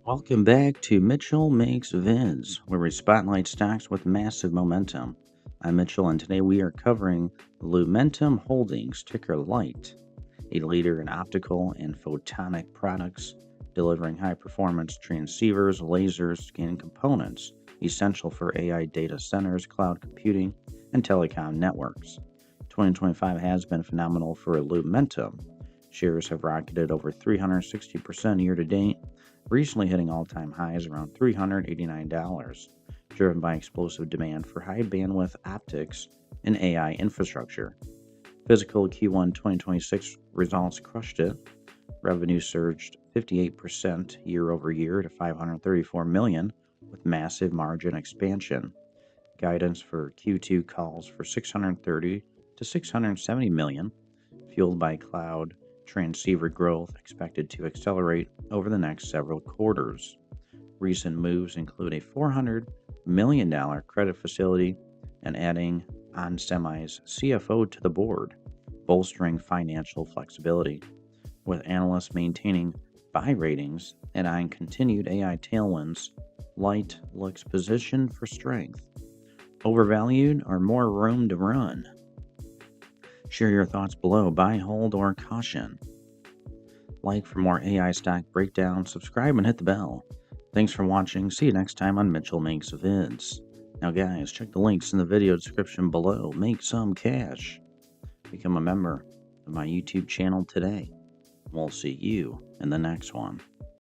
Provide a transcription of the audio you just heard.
Welcome back to Mitchell Makes Vids, where we spotlight stocks with massive momentum. I'm Mitchell, and today we are covering Lumentum Holdings, ticker LITE, a leader in optical and photonic products, delivering high performance transceivers, lasers, and components essential for AI data centers, cloud computing, and telecom networks. 2025 has been phenomenal for Lumentum. Shares have rocketed over 360% year to date, recently hitting all time highs around $389, driven by explosive demand for high bandwidth optics and AI infrastructure. Physical Q1 2026 results crushed it. Revenue surged 58% year over year to $534 million, with massive margin expansion. Guidance for Q2 calls for 630 to 670 million, fueled by cloud transceiver growth expected to accelerate over the next several quarters. Recent moves include a $400 million credit facility and adding onsemi's CFO to the board, bolstering financial flexibility. With analysts maintaining buy ratings and eyeing continued AI tailwinds, LITE looks positioned for strength. Overvalued or more room to run? Share your thoughts below. Buy, hold, or caution. Like for more AI stock breakdown, subscribe and hit the bell. Thanks for watching. See you next time on Mitchell Makes Vids. Now guys, check the links in the video description below. Make some cash. Become a member of my YouTube channel today. We'll see you in the next one.